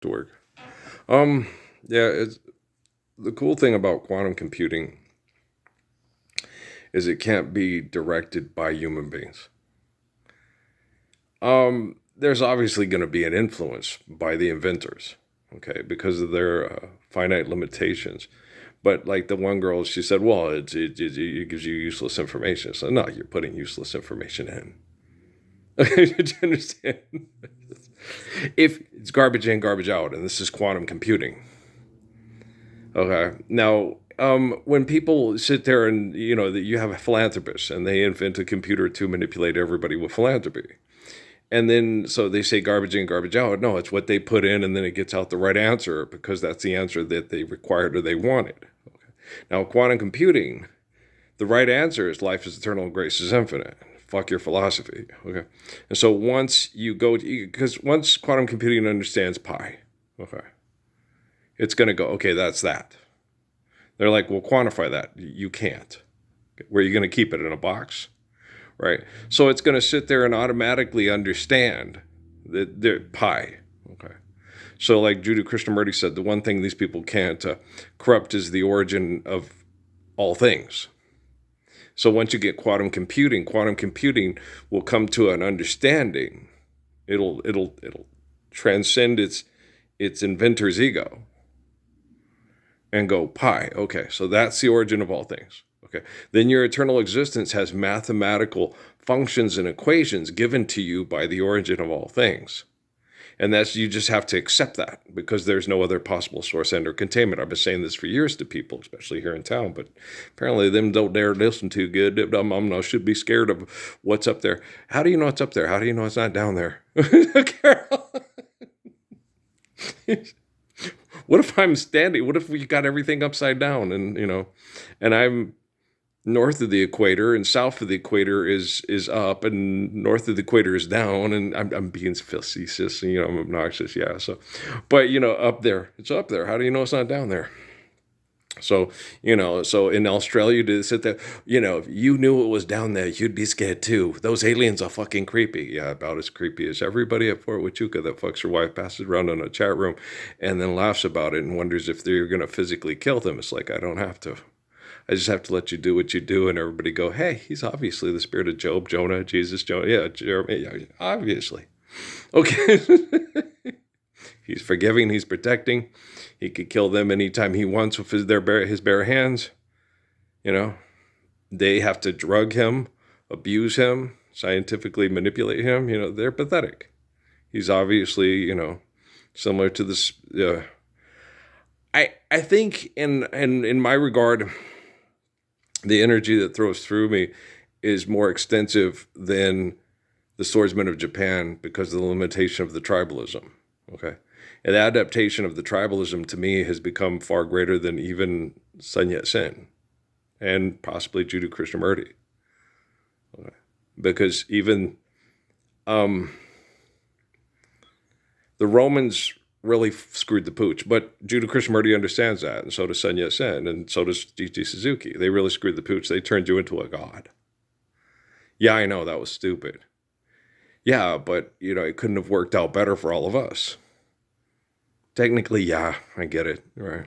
to work. Um, yeah, the cool thing about quantum computing is it can't be directed by human beings. There's obviously going to be an influence by the inventors, okay, because of their finite limitations. But like the one girl, she said, "Well, it gives you useless information." So no, you're putting useless information in. Okay, do you understand? If it's garbage in, garbage out, and this is quantum computing. Okay. Now, when people sit there and that you have a philanthropist and they invent a computer to manipulate everybody with philanthropy, and then so they say garbage in, garbage out. No, it's what they put in, and then it gets out the right answer because that's the answer that they required or they wanted. Okay. Now, quantum computing, the right answer is life is eternal, grace is infinite. Fuck your philosophy. Okay. And so once you go, because once quantum computing understands pi, okay, it's going to go, okay, that's that. They're like, well, quantify that. You can't. Where are you going to keep it in a box? Right. So it's going to sit there and automatically understand the pi. Okay. So like Judy Krishnamurti said, the one thing these people can't corrupt is the origin of all things. So once you get quantum computing will come to an understanding. It'll transcend its inventor's ego and go pi. Okay, so that's the origin of all things. Okay, then your eternal existence has mathematical functions and equations given to you by the origin of all things. And that's, you just have to accept that because there's no other possible source, end, or containment. I've been saying this for years to people, especially here in town, but apparently them don't dare listen too good. I should be scared of what's up there. How do you know it's up there? How do you know it's not down there? Carol. What if I'm standing? What if we got everything upside down and I'm north of the equator and south of the equator is up and north of the equator is down, and I'm being facetious and I'm obnoxious, yeah. So, but up there, it's up there. How do you know it's not down there? So so in Australia, to sit there, if you knew it was down there, you'd be scared too. Those aliens are fucking creepy. Yeah, about as creepy as everybody at Fort Huachuca that fucks her wife, passes around in a chat room, and then laughs about it and wonders if they're gonna physically kill them. It's like, I don't have to. I just have to let you do what you do, and everybody go, hey, he's obviously the spirit of Job, Jonah, Jesus, Jonah, yeah, Jeremy, yeah, obviously. Okay. He's forgiving, he's protecting. He could kill them anytime he wants with his bare hands. They have to drug him, abuse him, scientifically manipulate him. They're pathetic. He's obviously, similar to this. I think in my regard, the energy that throws through me is more extensive than the swordsman of Japan because of the limitation of the tribalism. Okay. And the adaptation of the tribalism to me has become far greater than even Sun Yat-sen and possibly Jiddu Krishnamurti. Okay. Because even the Romans really screwed the pooch, but Jiddu Krishnamurti understands that, and so does Sun Yat-sen, and so does G.T. Suzuki. They really screwed the pooch. They turned you into a god. Yeah, I know, that was stupid. Yeah, but, it couldn't have worked out better for all of us. Technically, yeah, I get it. Right.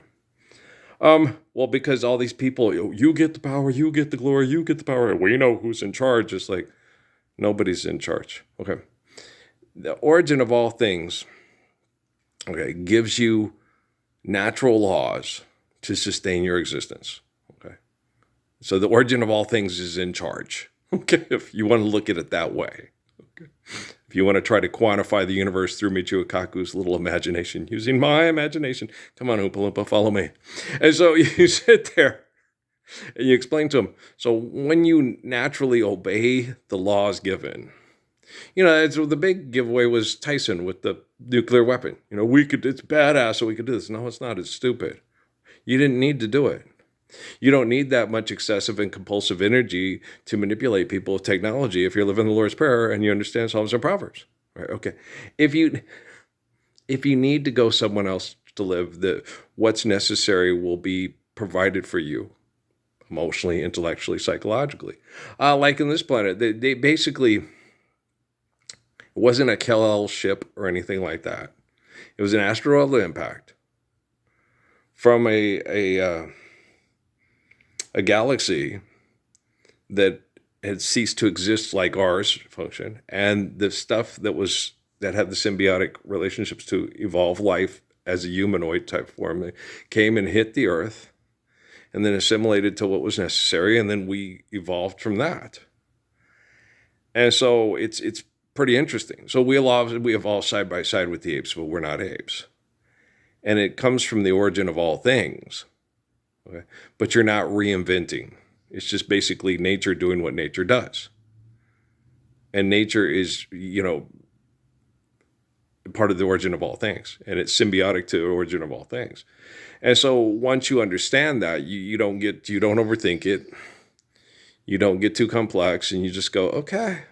Well, because all these people, you get the power, you get the glory, you get the power. We know who's in charge. It's like, nobody's in charge. Okay. The origin of all things, okay, gives you natural laws to sustain your existence. Okay. So the origin of all things is in charge. Okay. If you want to look at it that way. Okay. If you want to try to quantify the universe through Michio Kaku's little imagination, using my imagination, come on, Oompa Loompa, follow me. And so you sit there and you explain to them. So when you naturally obey the laws given, the big giveaway was Tyson with the nuclear weapon. It's badass, so we could do this. No, it's not. It's stupid. You didn't need to do it. You don't need that much excessive and compulsive energy to manipulate people with technology if you're living the Lord's Prayer and you understand Psalms and Proverbs. Right? Okay. If you need to go someone else to live, what's necessary will be provided for you emotionally, intellectually, psychologically. Like in this planet, they basically, it wasn't a Kal-El ship or anything like that. It was an asteroidal impact from a galaxy that had ceased to exist like ours function, and the stuff that had the symbiotic relationships to evolve life as a humanoid type form came and hit the Earth, and then assimilated to what was necessary, and then we evolved from that. And so it's pretty interesting. So we evolved side by side with the apes, but we're not apes, and it comes from the origin of all things. Okay? But you're not reinventing. It's just basically nature doing what nature does. And nature is, part of the origin of all things. And it's symbiotic to the origin of all things. And so once you understand that, you don't overthink it. You don't get too complex, and you just go, okay.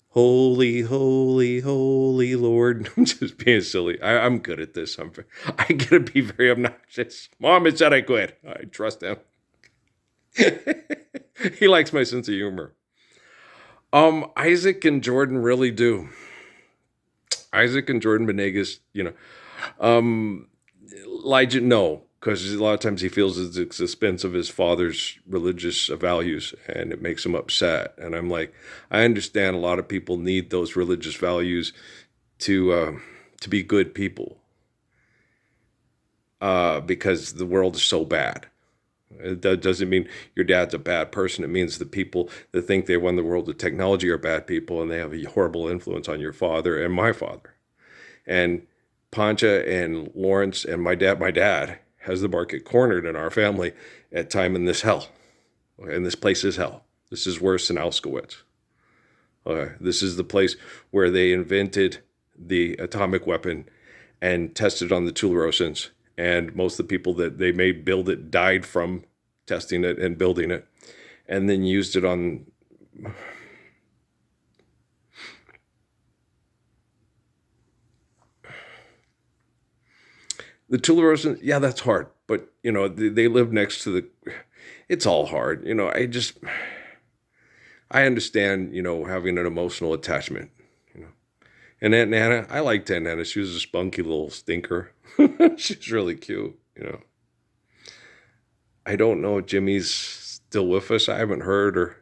Holy, holy, holy Lord. I'm just being silly. I'm good at this. I get to be very obnoxious. Mom had said I quit. I trust him. He likes my sense of humor. Isaac and Jordan really do. Isaac and Jordan Benegas, Elijah, no, because a lot of times he feels it's at the expense of his father's religious values, and it makes him upset. And I'm like, I understand a lot of people need those religious values to be good people, because the world is so bad. It doesn't mean your dad's a bad person. It means the people that think they run the world with technology are bad people, and they have a horrible influence on your father and my father. And Pancha and Lawrence and my dad has the market cornered in our family at time in this hell. Okay, and this place is hell. This is worse than Auschwitz. Okay, this is the place where they invented the atomic weapon and tested on the Tularossans. And most of the people that they made build it died from testing it and building it, and then used it on. The Tularossans, yeah, that's hard. But, they live next to the. It's all hard. I understand, having an emotional attachment. And Aunt Nana, I liked Aunt Nana. She was a spunky little stinker. She's really cute, I don't know if Jimmy's still with us. I haven't heard, or,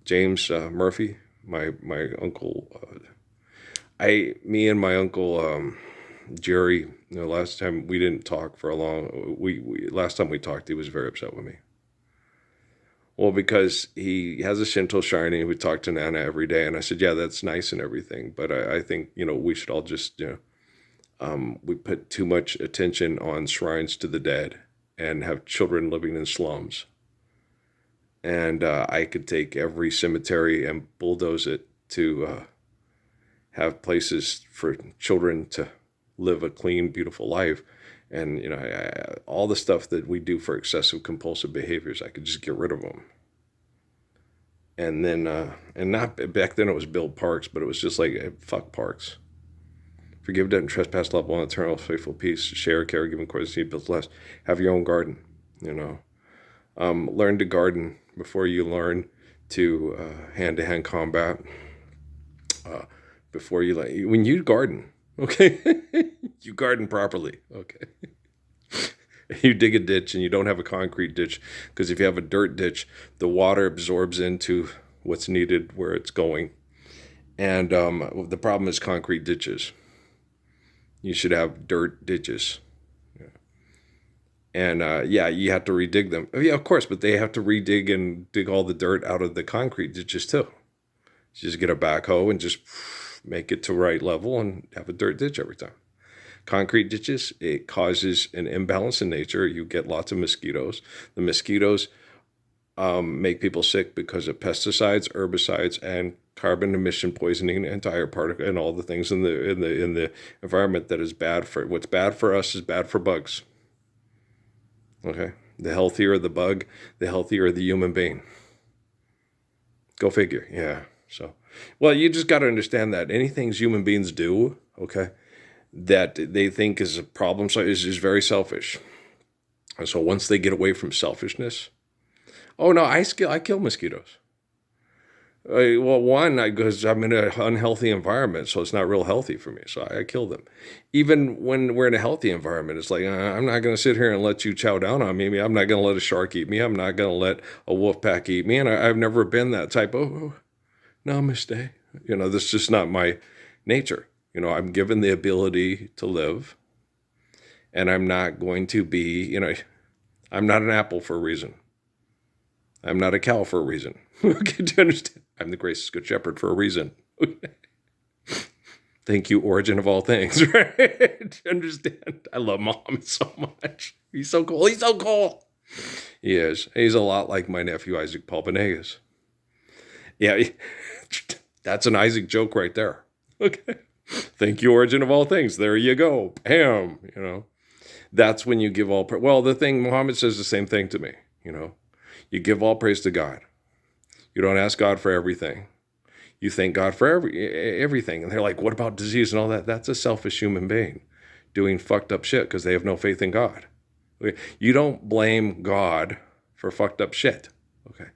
James Murphy, my uncle. Me and my uncle Jerry. Last time we didn't talk for a long. Last time we talked, he was very upset with me. Well, because he has a Shinto shrine, and we talk to Nana every day, and I said, yeah, that's nice and everything, but I think we should all just we put too much attention on shrines to the dead and have children living in slums. And I could take every cemetery and bulldoze it to have places for children to live a clean, beautiful life. And, all the stuff that we do for excessive compulsive behaviors, I could just get rid of them. And then, and not back then it was build parks, but it was just like, fuck parks. Forgive, debt, and trespass, love one, eternal, faithful, peace, share, care, give, according to need, build less. Have your own garden, Learn to garden before you learn to hand-to-hand combat. Before you when you garden, okay, you garden properly, okay. You dig a ditch, and you don't have a concrete ditch, because if you have a dirt ditch, the water absorbs into what's needed where it's going. And the problem is concrete ditches. You should have dirt ditches. And you have to redig them. Yeah, of course, but they have to redig and dig all the dirt out of the concrete ditches too. You just get a backhoe and just make it to right level and have a dirt ditch every time. Concrete ditches, it causes an imbalance in nature. You get lots of mosquitoes. The mosquitoes make people sick because of pesticides, herbicides, and carbon emission poisoning, and tire particle, and all the things in the environment that is bad for. What's bad for us is bad for bugs. Okay, the healthier the bug, the healthier the human being. Go figure. Yeah. So, well, you just got to understand that anything human beings do, okay, that they think is a problem, so is very selfish. And so once they get away from selfishness, oh no, I kill mosquitoes. Well, one, because I'm in an unhealthy environment, so it's not real healthy for me. So I kill them. Even when we're in a healthy environment, it's like, I'm not going to sit here and let you chow down on me. I'm not going to let a shark eat me. I'm not going to let a wolf pack eat me. And I've never been that type of, oh, namaste. This is just not my nature. I'm given the ability to live, and I'm not going to be, I'm not an apple for a reason. I'm not a cow for a reason. Okay, do you understand? I'm the gracious good shepherd for a reason. Thank you, origin of all things, right? Do you understand? I love Muhammad so much. He's so cool. He's so cool. He is. He's a lot like my nephew, Isaac Paul Benegas. Yeah, that's an Isaac joke right there. Okay. Thank you, origin of all things. There you go. Bam. That's when you give all praise. Well, the thing, Muhammad says the same thing to me. You give all praise to God. You don't ask God for everything. You thank God for everything. And they're like, what about disease and all that? That's a selfish human being doing fucked up shit because they have no faith in God. Okay? You don't blame God for fucked up shit. Okay.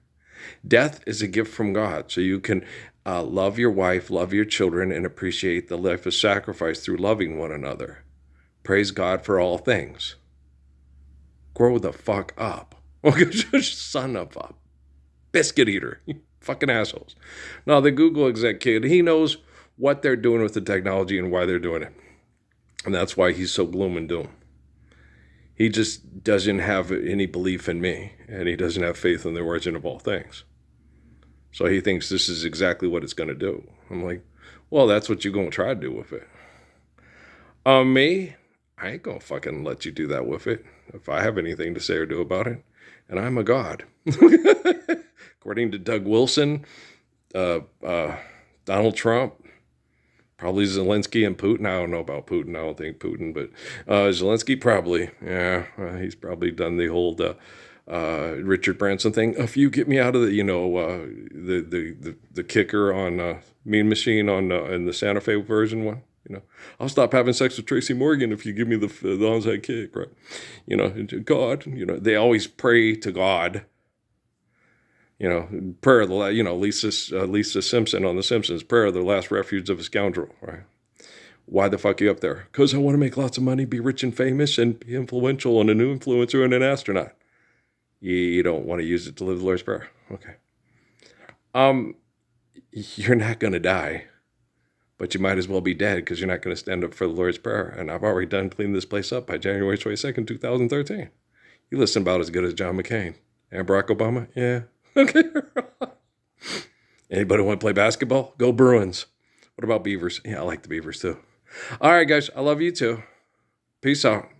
Death is a gift from God. So you can love your wife, love your children, and appreciate the life of sacrifice through loving one another. Praise God for all things. Grow the fuck up. Okay, son of a biscuit eater. You fucking assholes. Now, the Google exec kid, he knows what they're doing with the technology and why they're doing it. And that's why he's so gloom and doom. He just doesn't have any belief in me, and he doesn't have faith in the origin of all things. So he thinks this is exactly what it's going to do. I'm like, well, that's what you're going to try to do with it. Me, I ain't going to fucking let you do that with it if I have anything to say or do about it. And I'm a god. According to Doug Wilson, Donald Trump, probably Zelensky and Putin. I don't know about Putin. I don't think Putin, but Zelensky probably. Yeah, he's probably done the whole Richard Branson thing. If you get me out of the, the kicker on Mean Machine on in the Santa Fe version one. I'll stop having sex with Tracy Morgan if you give me the onside kick, right? God, they always pray to God. Prayer of the, Lisa Simpson on The Simpsons, prayer of the last refuge of a scoundrel, right? Why the fuck are you up there? Because I want to make lots of money, be rich and famous, and be influential, and a new influencer and an astronaut. You don't want to use it to live the Lord's Prayer. Okay. You're not going to die. But you might as well be dead because you're not going to stand up for the Lord's Prayer. And I've already done cleaning this place up by January 22nd, 2013. You listen about as good as John McCain. And Barack Obama? Yeah. Okay. Anybody want to play basketball? Go Bruins. What about Beavers? Yeah, I like the Beavers too. All right, guys. I love you too. Peace out.